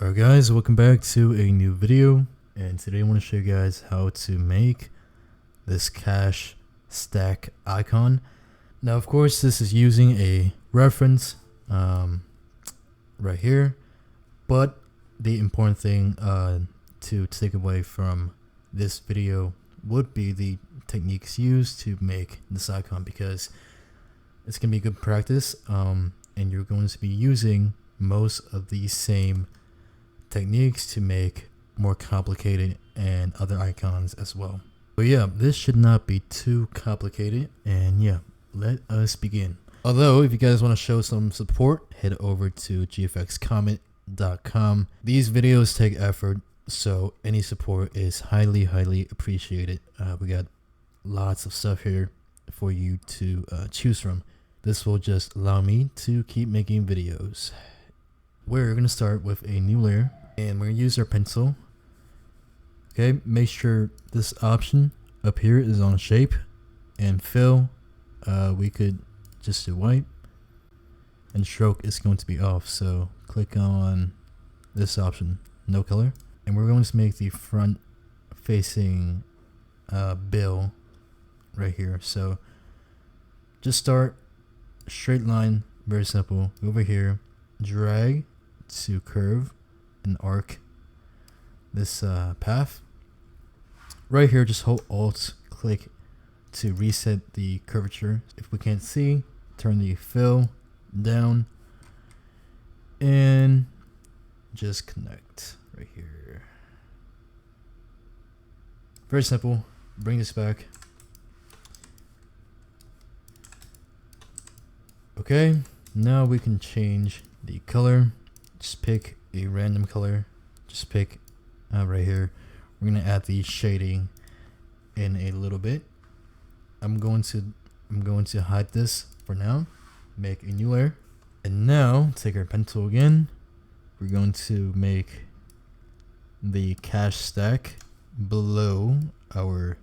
Alright guys, welcome back to a new video, and today I want to show you guys how to make this cash stack icon. Now of course this is using a reference right here, but the important thing to take away from this video would be the techniques used to make this icon, because it's going to be good practice, and you're going to be using most of the same techniques to make more complicated and other icons as well. But yeah, this should not be too complicated, and yeah, let us begin. Although if you guys want to show some support, head over to gfxcomment.com. These videos take effort, so any support is highly appreciated. We got lots of stuff here for you to choose from. This will just allow me to keep making videos. We're going to start with a new layer, and we're going to use our pencil. Okay, make sure this option up here is on shape, and fill, we could just do white, and stroke is going to be off, so click on this option, no color, and we're going to make the front facing bill right here. So just start straight line, very simple. Over here, drag to curve and arc this path. Right here, just hold Alt click to reset the curvature. If we can't see, turn the fill down and just connect right here. Very simple. Bring this back. Okay, now we can change the color. Just pick a random color. Just pick right here. We're gonna add the shading in a little bit. I'm going to hide this for now. Make a new layer, and now take our pencil again. We're going to make the cash stack below our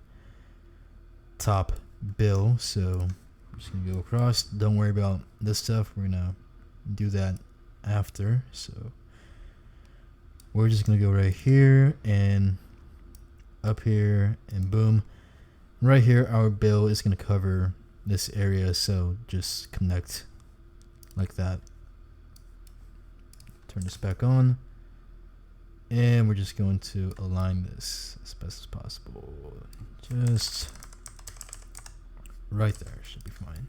top bill. So we're just gonna go across. Don't worry about this stuff. We're gonna do that after. So we're just gonna go right here and up here, and boom. Right here, our bill is gonna cover this area, so just connect like that. Turn this back on, and we're just going to align this as best as possible. Just right there should be fine.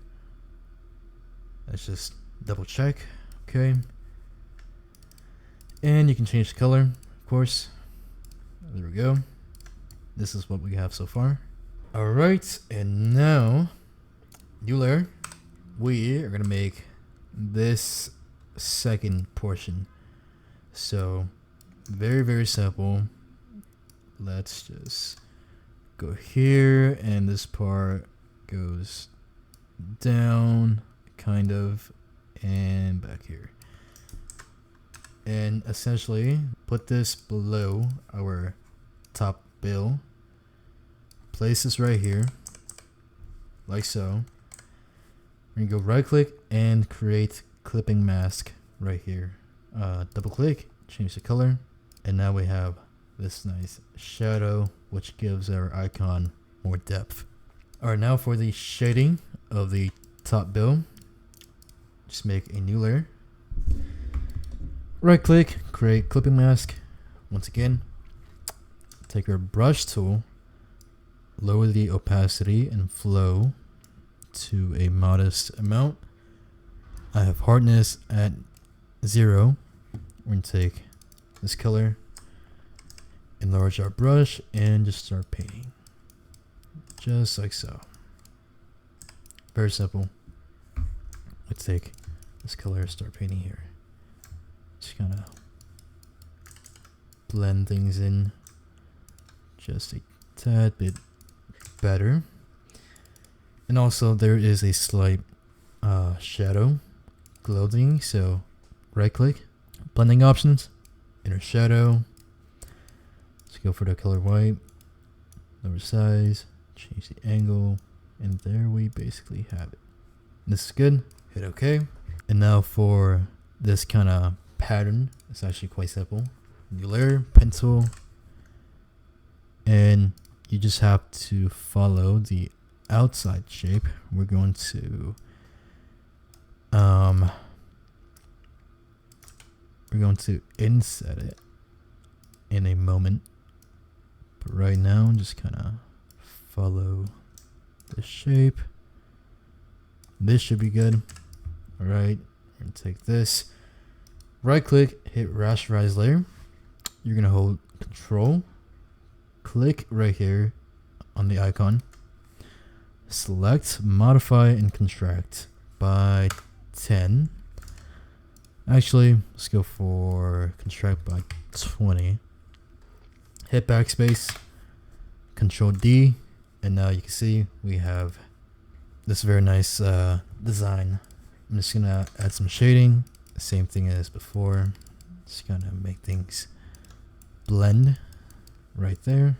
Let's just double check. Okay, and you can change the color, of course. There we go. This is what we have so far. All right, and now new layer. We are gonna make this second portion. So very simple. Let's just go here, and this part goes down kind of, and back here, and essentially put this below our top bill. Place this right here like so. We're gonna go right click and create clipping mask right here. Double click, change the color, and now we have this nice shadow, which gives our icon more depth. Alright, now for the shading of the top bill, just make a new layer. Right click, create clipping mask. Once again, take our brush tool, lower the opacity and flow to a modest amount. I have hardness at 0. We're going to take this color, enlarge our brush, and just start painting. Just like so. Very simple. Let's take this color, start painting here. Just kind of blend things in just a tad bit better. And also there is a slight shadow clothing, so right click, blending options, inner shadow. Let's go for the color white, lower size, change the angle, and there we basically have it. This is good. Hit OK. And now for this kind of pattern, it's actually quite simple. new layer, pen tool, and you just have to follow the outside shape. We're going to inset it in a moment, but right now just kind of follow the shape. This should be good. All right, we're gonna take this, right click, hit rasterize layer. You're gonna hold control, click right here on the icon, select modify and contract by 10. Actually, let's go for contract by 20. Hit backspace, control D, and now you can see we have this very nice design. I'm just gonna add some shading, same thing as before. Just gonna make things blend right there,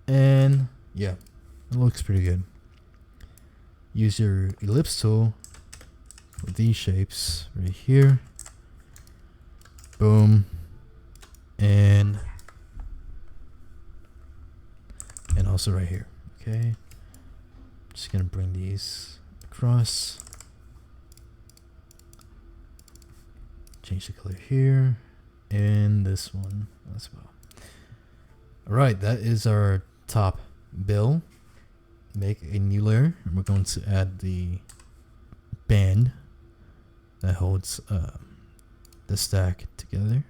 and yeah, it looks pretty good. Use your ellipse tool for these shapes right here. Boom, and also right here. Okay, just gonna bring these across, change the color here, and this one as well. All right, that is our top bill. Make a new layer, and we're going to add the band that holds the stack together.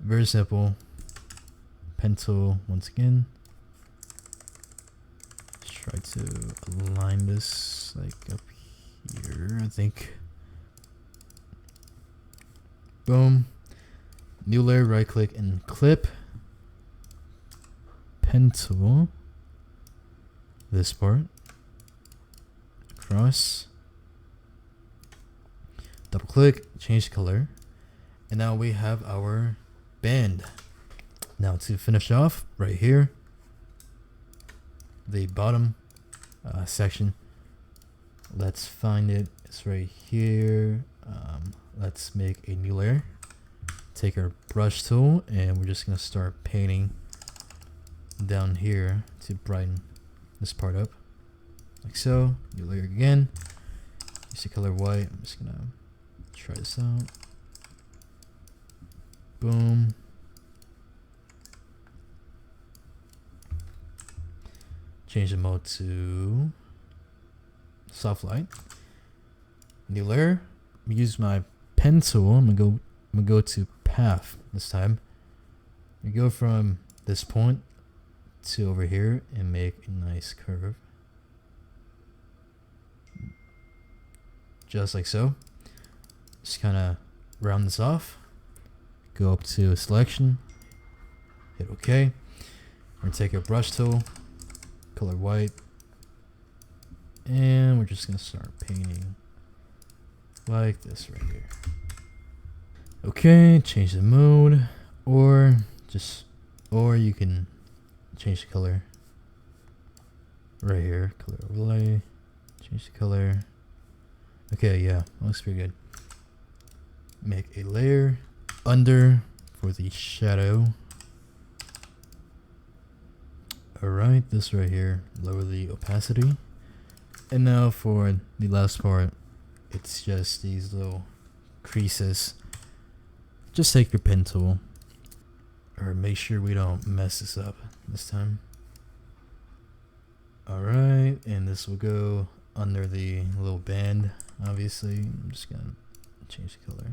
Very simple. Pen tool once again. Try to align this like up here, I think. Boom. New layer, right click and clip. Pen tool. This part. Across. Double click, change color. And now we have our band. Now to finish off, right here, the bottom section, let's find it. It's right here. Let's make a new layer. Take our brush tool, and we're just gonna start painting down here to brighten this part up, like so. New layer again. Use the color white. I'm just gonna try this out. Boom. Change the mode to soft light. New layer. Use my pen tool. I'm gonna go to path this time. We go from this point to over here and make a nice curve, just like so. Just kind of round this off. Go up to selection. Hit OK. We're gonna take our brush tool, color white, and we're just gonna start painting like this right here. Okay, change the mode, or you can change the color right here. Color overlay, change the color. Okay, yeah, looks pretty good. Make a layer under for the shadow. Alright, this right here, lower the opacity. And now for the last part, it's just these little creases. Just take your pen tool, or make sure we don't mess this up this time. Alright, and this will go under the little band, obviously. I'm just gonna change the color.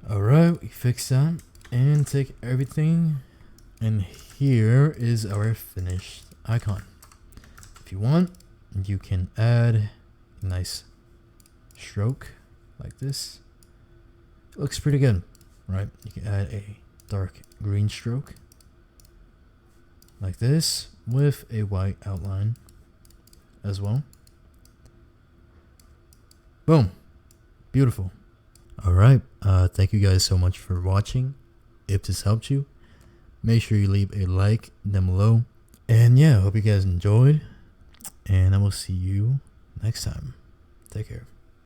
Alright, we fixed that, and take everything, and here is our finished icon. If you want, you can add a nice stroke like this. It looks pretty good, right? You can add a dark green stroke like this with a white outline as well. Boom. Beautiful. Alright, thank you guys so much for watching. If this helped you, make sure you leave a like down below. And yeah, hope you guys enjoyed, and I will see you next time. Take care.